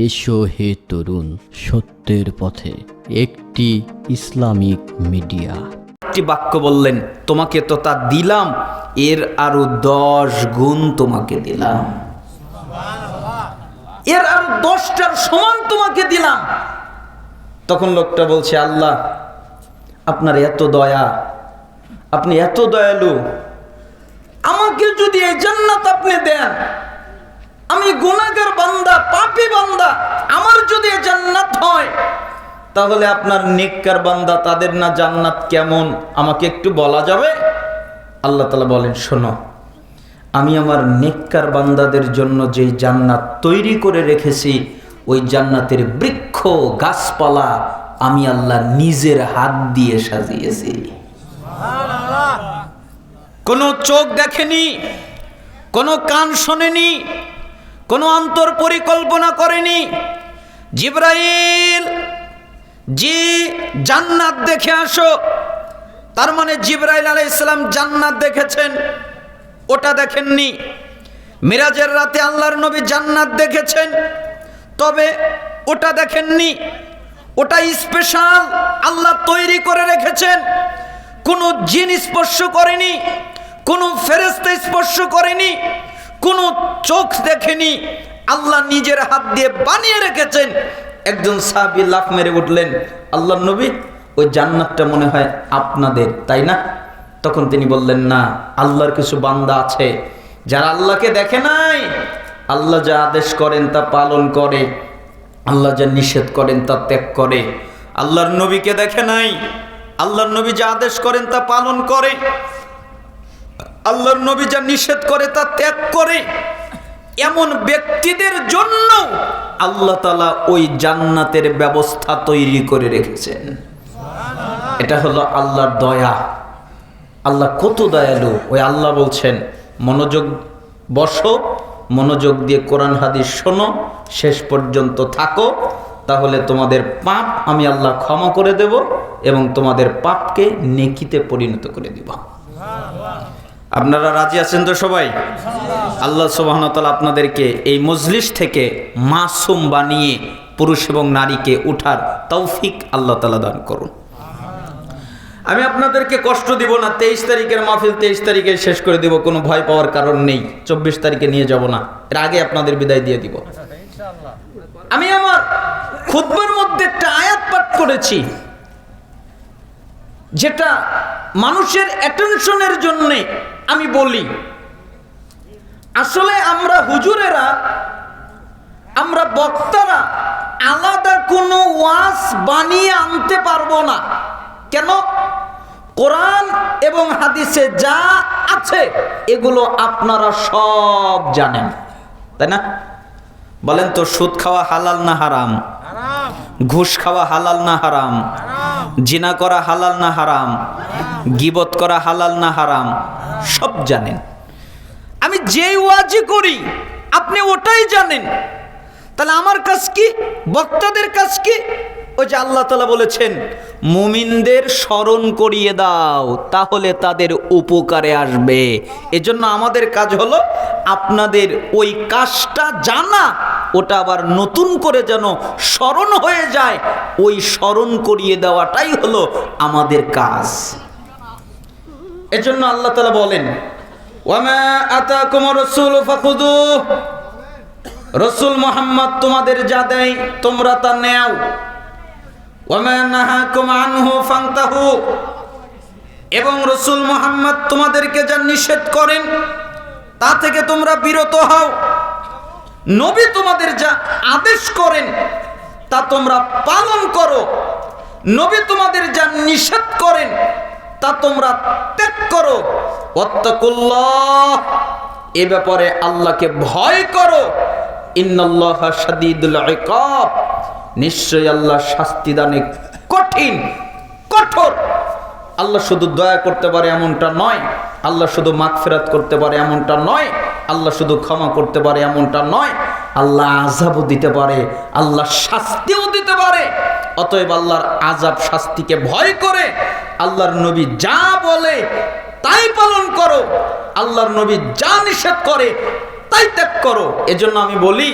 এসো হে তরুণ, সত্যের পথে একটি ইসলামিক মিডিয়া। একটি বাক্য বললেন, তোমাকে তো তা দিলাম, এর আরো 10 গুণ তোমাকে দিলাম, এর আরো 10টার সমান তোমাকে দিলাম। তখন লোকটা বলছে, আল্লাহ আপনার এত দয়া, আপনি এত দয়ালু, আমাকে যদি এই জান্নাত আপনি দেন, আমি গুনাহগার বান্দা, পাপী বান্দা, আমার যদি এই জান্নাত হয়, তাহলে আপনার নেককার বান্দা তাদের না জান্নাত কেমন আমাকে একটু বলা যাবে? আল্লাহ তাআলা বলেন, শোনো, আমি আমার নেককার বান্দাদের জন্য যেই জান্নাত তৈরি করে রেখেছি, ওই জান্নাতের বৃক্ষ গাছপালা আমি আল্লাহ নিজের হাত দিয়ে সাজিয়েছি। কোনো চোখ দেখেনি, কোনো কান শোনেনি, কোনো অন্তর পরিকল্পনা করেনি। জিবরাইল, জি জান্নাত দেখে আসো। তার মানে জিবরাইল আলাইহিস সালাম জান্নাত দেখেছেন, ওটা দেখেননি। মিরাজের রাতে আল্লাহর নবী জান্নাত দেখেছেন, তবে ওটা দেখেননি। ওটা স্পেশাল, আল্লাহ তৈরি করে রেখেছেন। কোনো জিন স্পর্শ করেনি, কোনো ফেরেশতা স্পর্শ করেনি, কোনো চোখ দেখেনি, আল্লাহ নিজের হাত দিয়ে বানিয়ে রেখেছেন। একজন সাহাবী লাফ মেরে উঠলেন, আল্লাহর নবী, ওই জান্নাতটা মনে হয় আপনাদের, তাই না? তখন তিনি বললেন, না, আল্লাহর কিছু বান্দা আছে যারা আল্লাহকে দেখে নাই, আল্লাহ যা আদেশ করেন তা পালন করে, আল্লাহ যা নিষেধ করেন তা ত্যাগ করে। আল্লাহর নবীকে দেখে নাই, আল্লাহর নবী যা আদেশ করেন তা পালন করে, আল্লাহর নবী যা নিষেধ করে তা ত্যাগ করে। এমন ব্যক্তিদের জন্য আল্লাহ তাআলা ওই জান্নাতের ব্যবস্থা তৈরি করে রেখেছেন। এটা হলো আল্লাহর দয়া। আল্লাহ কত দয়ালু। ওই আল্লাহ বলছেন, মনোযোগ বসো, মনোযোগ দিয়ে কোরআন হাদিস শোনো, শেষ পর্যন্ত থাকো, তাহলে তোমাদের পাপ আমি আল্লাহ ক্ষমা করে দেব এবং তোমাদের পাপকে নেকিতে পরিণত করে দিব। আপনারা রাজি আছেন তো সবাই? আল্লাহ সুবহানাহু ওয়া তাআলা আপনাদেরকে এই মজলিস থেকে মাসুম বানিয়ে পুরুষ এবং নারীকে উঠার তৌফিক আল্লাহ তাআলা দান করুন। আমি আপনাদেরকে কষ্ট দিব না। 23 তারিখের মাহফিল 23 তারিখে শেষ করে দিব, কোনো ভয় পাওয়ার কারণ নেই। 24 তারিখে নিয়ে যাব না, এর আগে আপনাদের বিদায় দিয়ে দিব। আমি আমার খুতবার মধ্যে একটা আয়াত পাঠ করেছি, যেটা মানুষের অ্যাটেনশনের জন্য আমি বলি। আসলে আমরা হুজুরেরা, আমরা বক্তারা আলাদা কোনো ওয়াজ বানিয়ে আনতে পারবো না। কেন? কোরআন এবং হাদিসে যা আছে এগুলো আপনারা সব জানেন, তাই না? বলেন তো, সুদ খাওয়া হালাল না হারাম? ঘুষ খাওয়া হালাল না হারাম? জিনা করা হালাল না হারাম? গীবত করা হালাল না হারাম? সব জানেন। আমি যেই ওয়াজি করি আপনি ওটাই জানেন। তাহলে আমার কাজ কি? বক্তাদের কাজ কি? ওই যে আল্লাহ তাআলা বলেছেন, মুমিনদের স্মরণ করিয়ে দাও, তাহলে তাদের উপকারে আসবে। এজন্য আমাদের কাজ হলো আপনাদের ওই কাজটা জানা, ওটা আবার নতুন করে যেন স্মরণ হয়ে যায়, ওই স্মরণ করিয়ে দেওয়াটাই হলো আমাদের কাজ। এজন্য আল্লাহ তাআলা বলেন, ওয়ামা আতাকুমুর রাসূলু ফাখুযুহু, রাসূল মুহাম্মদ তোমাদের যা দেয় তোমরা তা নাও। ওয়ামা নাহাকুম আনহু ফান্তাহু, এবং রাসূল মুহাম্মদ তোমাদেরকে যা নিষেধ করেন তা থেকে তোমরা বিরত হও। নবী তোমাদের যা আদেশ করেন তা তোমরা পালন করো, নবী তোমাদের যা নিষেধ করেন তা তোমরা ত্যাগ করো। ওয়াত্তাকুল্লাহ, এ ব্যাপারে আল্লাহকে ভয় করো। ইন্নাল্লাহা শাদীদুল ইকাব, নিশ্চয়ই আল্লাহ শাস্তি দানে কঠিন, কঠোর। আল্লাহ শুধু দয়া করতে পারে এমনটা নয়, আল্লাহ শুধু মাগফিরাত করতে পারে এমনটা নয়, আল্লাহ শুধু ক্ষমা করতে পারে এমনটা নয়, আল্লাহ আযাবও দিতে পারে, আল্লাহ শাস্তিও দিতে পারে। অতএব আল্লাহর আযাব শাস্তিকে ভয় করে আল্লাহর নবী যা বলে তাই পালন করো, আল্লাহর নবী যা নিষেধ করে তাই ত্যাগ করো। এজন্য আমি বলি,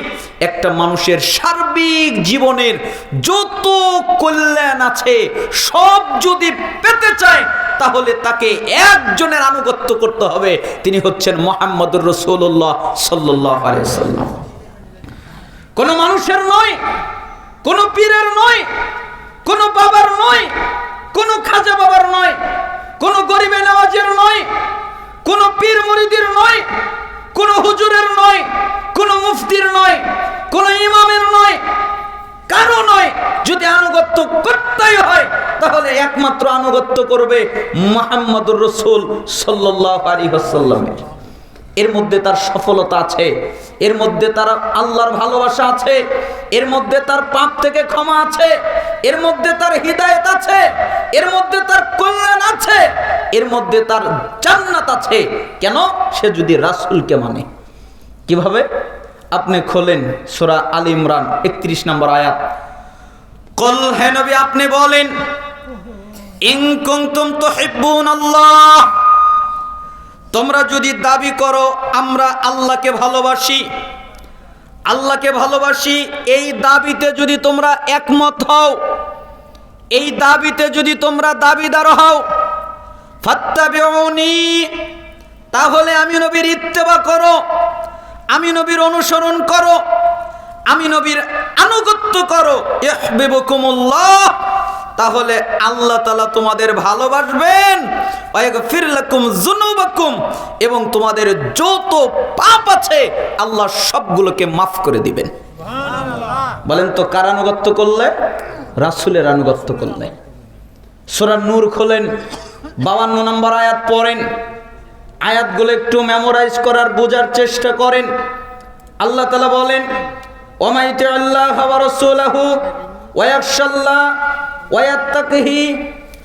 একটা মানুষের সার্বিক জীবনের যত কল্যাণ আছে সব যদি পেতে চায় তাহলে তাকে একজনের আনুগত্য করতে হবে, তিনি হচ্ছেন মুহাম্মদুর রাসূলুল্লাহ সাল্লাল্লাহু আলাইহি ওয়াসাল্লাম। কোন মানুষের নয়, কোন পীরের নয়, কোন বাবার নয়, কোন খাজা বাবার নয়, কোন গরিবে নওয়াজের নয়, কোন পীর মুরিদের নয়, কোন হুজুরের নয়, কোন মুফতির নয়, কোন ইমামের নয়, কারো নয়। যদি আনুগত্য করতেই হয় তাহলে একমাত্র আনুগত্য করবে মুহাম্মদুর রাসূল সাল্লাল্লাহু আলাইহি ওয়াসাল্লামের। এর মধ্যে তার সফলতা আছে, এর মধ্যে তার আল্লাহর ভালোবাসা আছে, এর মধ্যে তার পাপ থেকে ক্ষমা আছে, এর মধ্যে তার হিদায়াত আছে, এর মধ্যে তার কল্যাণ আছে, এর মধ্যে তার জান্নাত আছে। কেন? সে যদি রাসূলকে মানে। কিভাবে? আপনি খোলেন সূরা আল ইমরান 31 নম্বর আয়াত। কুল, হে নবী আপনি বলেন, ইন কুনতুম তুহিব্বুনাল্লাহ, তোমরা যদি দাবি করো আমরা আল্লাহকে ভালোবাসি, আল্লাহকে ভালোবাসি, এই দাবিতে যদি তোমরা একমত হও, এই দাবিতে যদি তোমরা দাবিদার হও, ফাত্তাবিউনি, তাহলে আমি নবীর ইত্তেবা করো, আমি নবীর অনুসরণ করো, আমি নবীর আনুগত্য করো, ইহবিবুকুমুল্লাহ, তাহলে আল্লাহ তাআলা তোমাদের ভালোবাসবেন, ওয়াগফির লাকুম যুনুবাকুম, এবং তোমাদের যত পাপ আছে আল্লাহ সবগুলোকে মাফ করে দিবেন। সুবহানাল্লাহ। বলেন তো কার আনুগত্য করলে? রাসূলের আনুগত্য করলে। সূরা নূর খোলেন, 52 নম্বর আয়াত পড়েন, আয়াতগুলো একটু মেমোরাইজ করার বোঝার চেষ্টা করেন। আল্লাহ তাআলা বলেন, ওয়া মাইতাল্লাহ ওয়া রাসূলহু ওয়া ইয়াখশাল্লাহ ওয়া ইয়াত্তাকিহি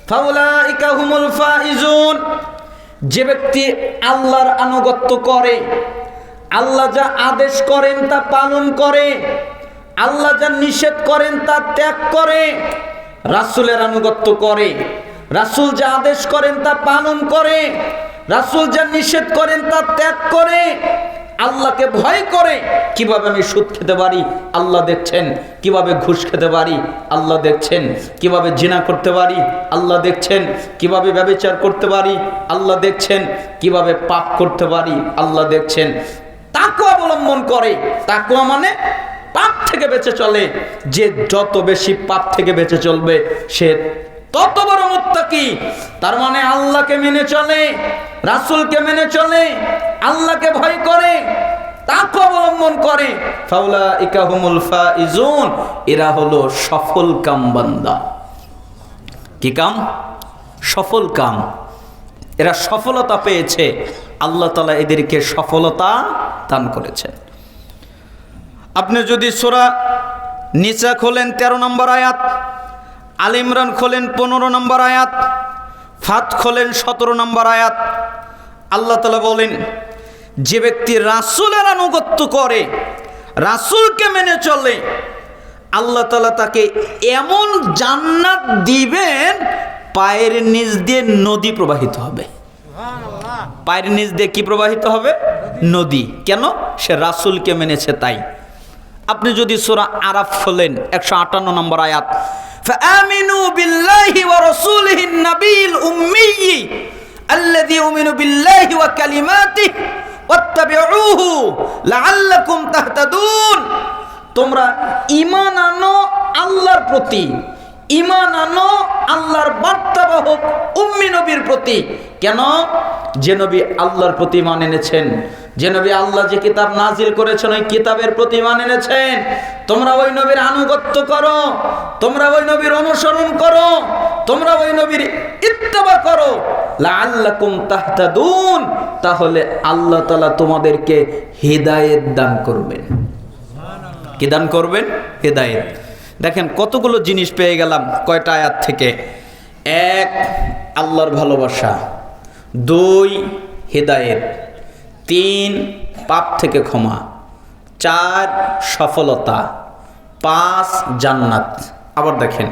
ফাউলাইকা হুমুল ফাইজুন। যে ব্যক্তি আল্লাহর আনুগত্য করে, আল্লাহ যা আদেশ করেন তা পালন করে, আল্লাহ যা নিষেধ করেন তা ত্যাগ করে, রাসূলের আনুগত্য করে, রাসূল যা আদেশ করেন তা পালন করে, রাসূল যা নিষেধ করেন তা ত্যাগ করে, আল্লাহকে ভয় করে। কিভাবে আমি সুদ খেতে পারি আল্লাহ দেখছেন, কিভাবে ঘুষ খেতে পারি আল্লাহ দেখছেন, কিভাবে জিনা করতে পারি আল্লাহ দেখছেন, কিভাবে ব্যভিচার করতে পারি আল্লাহ দেখছেন, কিভাবে পাপ করতে পারি আল্লাহ দেখছেন। তাকওয়া অবলম্বন করে। তাকওয়া মানে পাপ থেকে বেঁচে চলে। যে যত বেশি পাপ থেকে বেঁচে চলবে সে তত বড় মুত্তাকি। তার মানে আল্লাহকে মেনে চলে, রাসূলকে মেনে চলে, আল্লাহকে ভয় করে, তাকওয়া অবলম্বন করে। ফাউলাইকা হুমুল ফাইজুন, এরা হলো সফল কাম বান্দা। কি কাম? সফল কাম। এরা সফলতা পেয়েছে, আল্লাহ তাআলা এদেরকে সফলতা দান করেছেন। আপনি যদি সূরা নিসা খোলেন 13 নম্বর আয়াত, আল ইমরান খোলেন 15 নম্বর আয়াত, ফাত খোলেন 17 নম্বর আয়াত, আল্লাহ তাআলা বলেন, যে ব্যক্তি রাসূলের আনুগত্য করে, রাসূলকে মেনে চলে, আল্লাহ তাআলা তাকে এমন জান্নাত দিবেন পায়ের নিচ দিয়ে নদী প্রবাহিত হবে। পায়ের নিচ দিয়ে কি প্রবাহিত হবে? নদী। কেন? সে রাসূলকে মেনেছে তাই। আপনি যদি সূরা আরাফ খোলেন 158 নম্বর আয়াত, فآمنوا بالله ورسوله النبي الأمي الذي يؤمن بالله وكلماته واتبعوه لعلكم تهتدون। তোমরা ঈমান আনো আল্লাহর প্রতি, ঈমান আনো আল্লাহর বার্তাবাহক উম্মি নবীর প্রতি। কেন? যে নবী আল্লাহর প্রতি ঈমান এনেছেন, যে নবী আল্লাহ যে কিতাব নাজিল করেছেন ওই কিতাবের প্রতি ঈমান এনেছেন, তোমরা ওই নবীর আনুগত্য করো, তোমরা ওই নবীর অনুসরণ করো, তোমরা ওই নবীর ইত্তেবা করো, লাআল্লাকুম তাহতাদুন, তাহলে আল্লাহ তাআলা তোমাদেরকে হিদায়াত দান করবেন। কি দান করবেন? হিদায়াত। দেখেন কতগুলো জিনিস পেয়ে গেলাম কয়টা আয়াত থেকে। 1, আল্লাহর ভালোবাসা, 2, হিদায়াত, 3, পাপ থেকে ক্ষমা, 4, সফলতা, 5, জান্নাত। আবার দেখেন,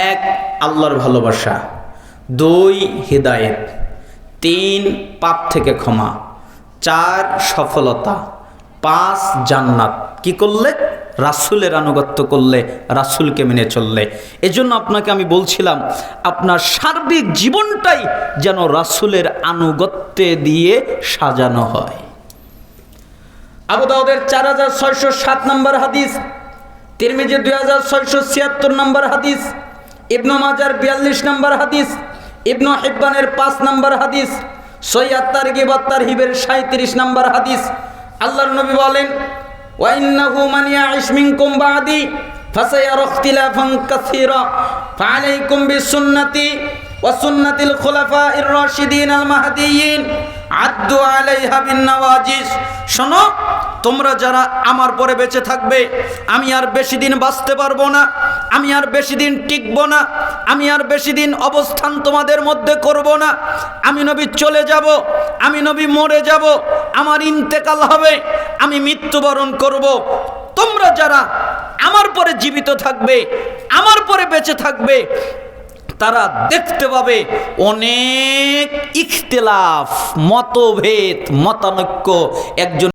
1, আল্লাহর ভালোবাসা, 2, হিদায়াত, 3, পাপ থেকে ক্ষমা, 4, সফলতা, 5 জান্নাত। কি করলে? রাসূলের আনুগত্য করলে, রাসূলকে মেনে চললে। এজন্য আপনাকে আমি বলছিলাম আপনার সার্বিক জীবনটাই যেন রাসূলের আনুগত্যে দিয়ে সাজানো হয়। আবু দাউদের 4607 নম্বর হাদিস, তিরমিজি 2676 নম্বর হাদিস, ইবনু মাজার 42 নম্বর হাদিস, ইবনু হিব্বানের 5 নম্বর হাদিস, সহিহ আত-তারগিব ওয়াত তারহিবের 37 নম্বর হাদিস। আল্লাহর নবী বলেন, ওয়া ইন্নাহু মান ইয়াইশ মিনকুম বা'দি ফাসায়ারা ইখতিলাফান কাসীরা ফাআলাইকুম বিসুন্নতি ওয়া সুন্নাতিল খুলাফাইর রাশিদিন আল মাহদিয়্যিন আদ্দু আলাইহা বিন-নওয়াজিস। শোনো, তোমরা যারা আমার পরে বেঁচে থাকবে, আমি আর বেশি দিন বাঁচতে পারবো না, আমি আর বেশি দিন টিকবো না, আমি আর বেশি দিন অবস্থান তোমাদের মধ্যে করব না। আমি নবী চলে যাব, আমি নবী মরে যাব, আমার ইন্তেকাল হবে, আমি মৃত্যুবরণ করব। তোমরা যারা আমার পরে জীবিত থাকবে, আমার পরে বেঁচে থাকবে, তারা দেখতে পাবে অনেক ইখতিলাফ, মতভেদ, মতানৈক্য একজন